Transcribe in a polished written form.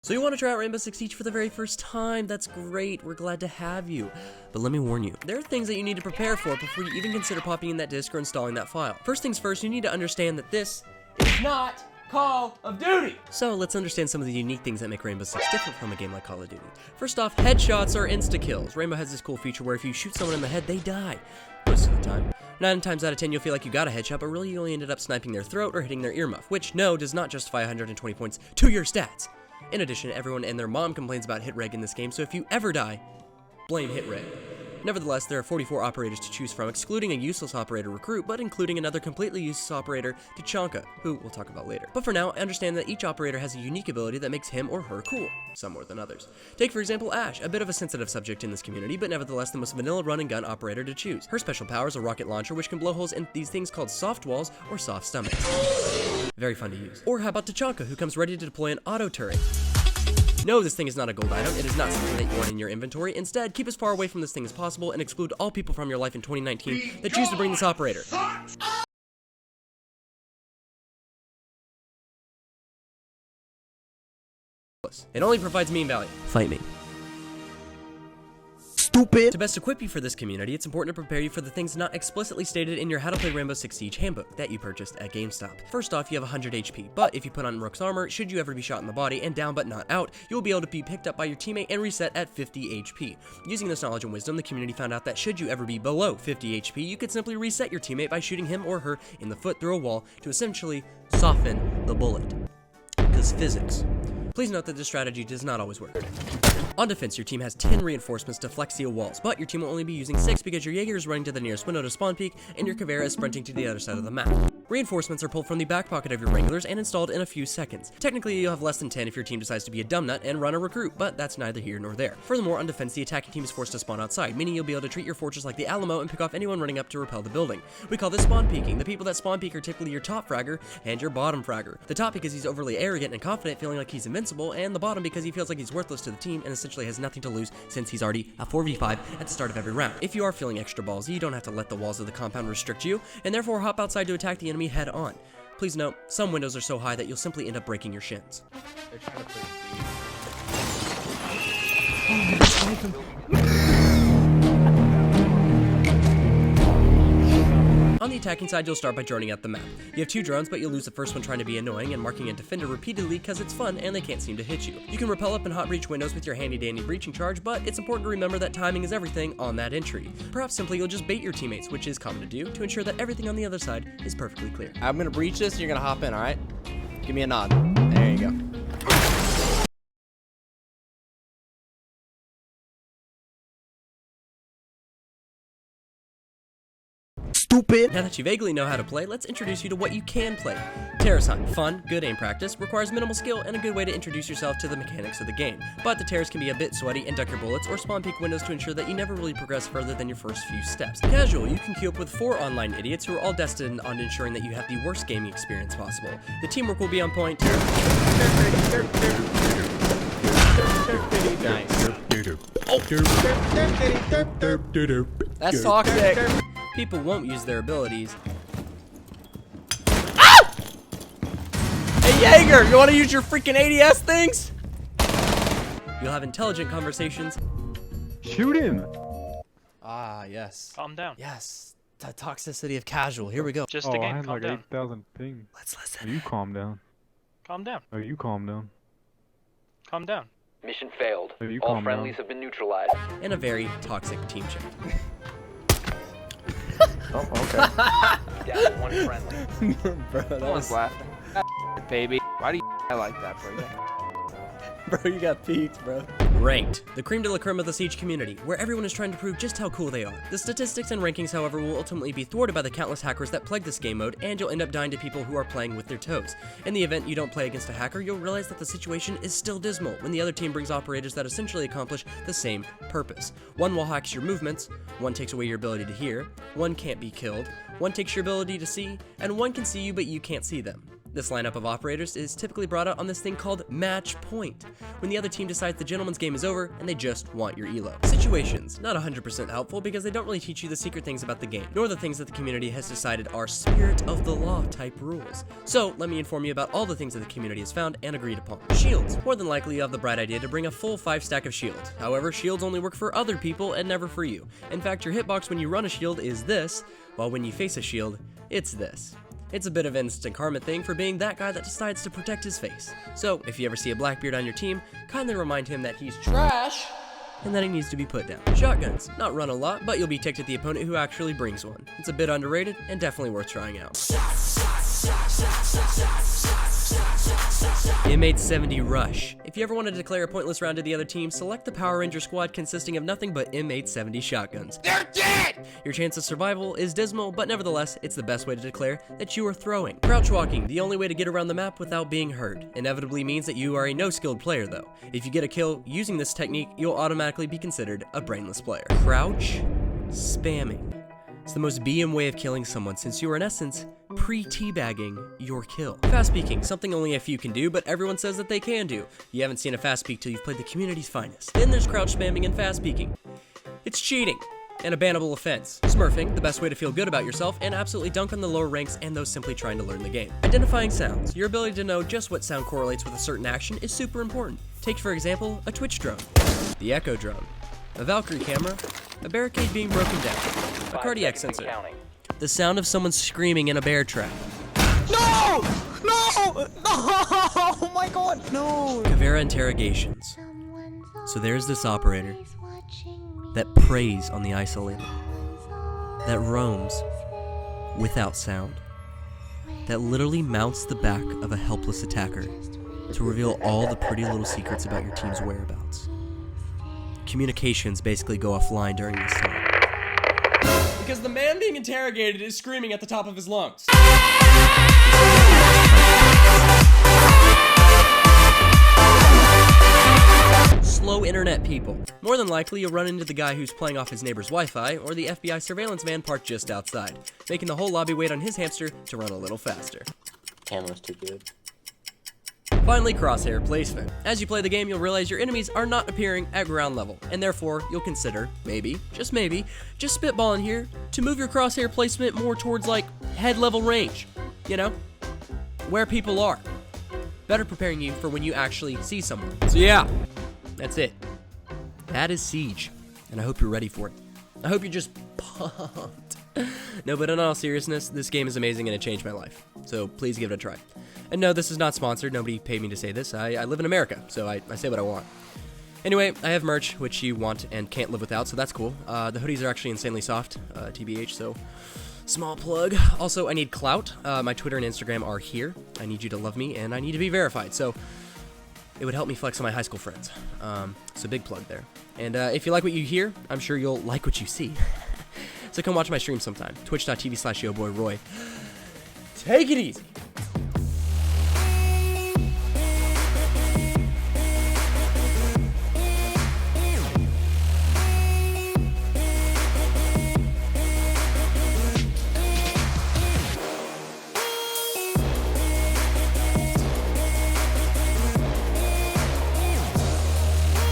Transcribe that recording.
So you want to try out Rainbow Six Siege for the very first time? That's great, we're glad to have you. But let me warn you, there are things that you need to prepare for before you even consider popping in that disk or installing that file. First things first, you need to understand that this is not Call of Duty! So let's understand some of the unique things that make Rainbow Six different from a game like Call of Duty. First off, headshots are insta-kills. Rainbow has this cool feature where if you shoot someone in the head, they die. Most of the time. 9 times out of 10 you'll feel like you got a headshot, but really you only ended up sniping their throat or hitting their earmuff, which no, does not justify 120 points to your stats. In addition, everyone and their mom complains about hit reg in this game, so if you ever die, blame hit reg. Nevertheless, there are 44 operators to choose from, excluding a useless operator recruit, but including another completely useless operator, Tachanka, who we'll talk about later. But for now, understand that each operator has a unique ability that makes him or her cool, some more than others. Take for example Ash, a bit of a sensitive subject in this community, but nevertheless the most vanilla run and gun operator to choose. Her special power is a rocket launcher which can blow holes in these things called soft walls or soft stomachs. Very fun to use. Or how about Tachanka, who comes ready to deploy an auto turret. No, this thing is not a gold item. It is not something that you want in your inventory. Instead, keep as far away from this thing as possible and exclude all people from your life in 2019 that choose to bring this operator. It only provides meme value. Fight me. Stupid! To best equip you for this community, it's important to prepare you for the things not explicitly stated in your How to Play Rainbow Six Siege handbook that you purchased at GameStop. First off, you have 100 HP, but if you put on Rook's armor, should you ever be shot in the body and down but not out, you'll be able to be picked up by your teammate and reset at 50 HP. Using this knowledge and wisdom, the community found out that should you ever be below 50 HP, you could simply reset your teammate by shooting him or her in the foot through a wall to essentially soften the bullet. Because physics. Please note that this strategy does not always work. On defense, your team has 10 reinforcements to flex seal walls, but your team will only be using 6 because your Jaeger is running to the nearest window to spawn peek, and your Caveira is sprinting to the other side of the map. Reinforcements are pulled from the back pocket of your regulars and installed in a few seconds. Technically, you'll have less than 10 if your team decides to be a dumb nut and run a recruit, but that's neither here nor there. Furthermore, on defense, the attacking team is forced to spawn outside, meaning you'll be able to treat your fortress like the Alamo and pick off anyone running up to repel the building. We call this spawn peeking. The people that spawn peek are typically your top fragger and your bottom fragger. The top because he's overly arrogant and confident, feeling like he's invincible, and the bottom because he feels like he's worthless to the team and essentially has nothing to lose since he's already a 4v5 at the start of every round. If you are feeling extra ballsy, you don't have to let the walls of the compound restrict you, and therefore hop outside to attack the enemy head on. Please note, some windows are so high that you'll simply end up breaking your shins. They're trying to play On the attacking side, you'll start by droning out the map. You have 2 drones, but you'll lose the first one trying to be annoying and marking a defender repeatedly because it's fun and they can't seem to hit you. You can rappel up and hot breach windows with your handy dandy breaching charge, but it's important to remember that timing is everything on that entry. Perhaps simply you'll just bait your teammates, which is common to do, to ensure that everything on the other side is perfectly clear. I'm gonna breach this and you're gonna hop in, alright? Give me a nod. There you go. Stupid! Now that you vaguely know how to play, let's introduce you to what you can play. Terrace Hunt. Fun, good aim practice, requires minimal skill, and a good way to introduce yourself to the mechanics of the game. But the terrace can be a bit sweaty and duck your bullets or spawn peek windows to ensure that you never really progress further than your first few steps. Casual. You can queue up with 4 online idiots who are all destined on ensuring that you have the worst gaming experience possible. The teamwork will be on point. Nice. That's toxic. People won't use their abilities. Ah! Hey Jaeger, you wanna use your freaking ADS things? You'll have intelligent conversations. Shoot him! Ah, yes. Calm down. Yes, the toxicity of casual. Here we go. Just a I game. had Calm like down. 8,000 ping. Let's Oh, listen. you calm down. Calm down. Oh, you calm down. Calm down. Mission failed. Oh, you All calm friendlies down. have been neutralized. And a very toxic team chat. Oh, okay. Down to 1 friendly. Bro, that was laughing. baby. Why do you like that, bro? Bro, you got peaked, bro. Ranked. The cream de la creme of the Siege community, where everyone is trying to prove just how cool they are. The statistics and rankings, however, will ultimately be thwarted by the countless hackers that plague this game mode, and you'll end up dying to people who are playing with their toes. In the event you don't play against a hacker, you'll realize that the situation is still dismal when the other team brings operators that essentially accomplish the same purpose. One wall hacks your movements, one takes away your ability to hear, one can't be killed, one takes your ability to see, and one can see you but you can't see them. This lineup of operators is typically brought out on this thing called match point, when the other team decides the gentleman's game is over and they just want your elo. Situations, not 100% helpful because they don't really teach you the secret things about the game, nor the things that the community has decided are spirit of the law type rules. So let me inform you about all the things that the community has found and agreed upon. Shields. More than likely you have the bright idea to bring a full 5 stack of shield. However, shields only work for other people and never for you. In fact, your hitbox when you run a shield is this, while when you face a shield, it's this. It's a bit of an instant karma thing for being that guy that decides to protect his face. So, if you ever see a Blackbeard on your team, kindly remind him that he's trash and that he needs to be put down. Shotguns. Not run a lot, but you'll be ticked at the opponent who actually brings one. It's a bit underrated and definitely worth trying out. Inmate 70 Rush. If you ever want to declare a pointless round to the other team, select the Power Ranger squad consisting of nothing but Inmate 70 shotguns. They're dead! Your chance of survival is dismal, but nevertheless, it's the best way to declare that you are throwing. Crouch walking, the only way to get around the map without being heard. Inevitably means that you are a no-skilled player though. If you get a kill using this technique, you'll automatically be considered a brainless player. Crouch spamming. It's the most BM way of killing someone since you are in essence pre-teabagging your kill. Fast peeking, something only a few can do, but everyone says that they can do. You haven't seen a fast peek till you've played the community's finest. Then there's crouch spamming and fast peeking. It's cheating and a bannable offense. Smurfing, the best way to feel good about yourself and absolutely dunk on the lower ranks and those simply trying to learn the game. Identifying sounds. Your ability to know just what sound correlates with a certain action is super important. Take for example, a Twitch drone, the Echo drone, a Valkyrie camera, a barricade being broken down, a cardiac sensor, the sound of someone screaming in a bear trap. No! No! No! Oh my god, no! Caveira interrogations. So there's this operator that preys on the isolated, that roams without sound, that literally mounts the back of a helpless attacker to reveal all the pretty little secrets about your team's whereabouts. Communications basically go offline during this time. Because the man being interrogated is screaming at the top of his lungs. Slow internet people. More than likely, you'll run into the guy who's playing off his neighbor's Wi-Fi or the FBI surveillance van parked just outside, making the whole lobby wait on his hamster to run a little faster. Camera's too good. Finally, crosshair placement. As you play the game, you'll realize your enemies are not appearing at ground level, and therefore, you'll consider, maybe, just spitballing here, to move your crosshair placement more towards, like, head level range. You know? Where people are. Better preparing you for when you actually see someone. So yeah, that's it. That is Siege, and I hope you're ready for it. I hope you're just pumped. No, but in all seriousness, this game is amazing and it changed my life. So please give it a try. And no, this is not sponsored. Nobody paid me to say this. I live in America, so I say what I want. Anyway, I have merch, which you want and can't live without, so that's cool. The hoodies are actually insanely soft, TBH, so small plug. Also, I need clout. My Twitter and Instagram are here. I need you to love me, and I need to be verified, so it would help me flex on my high school friends. So big plug there. And if you like what you hear, I'm sure you'll like what you see. So come watch my stream sometime. Twitch.tv/YoBoyRoy. Take it easy.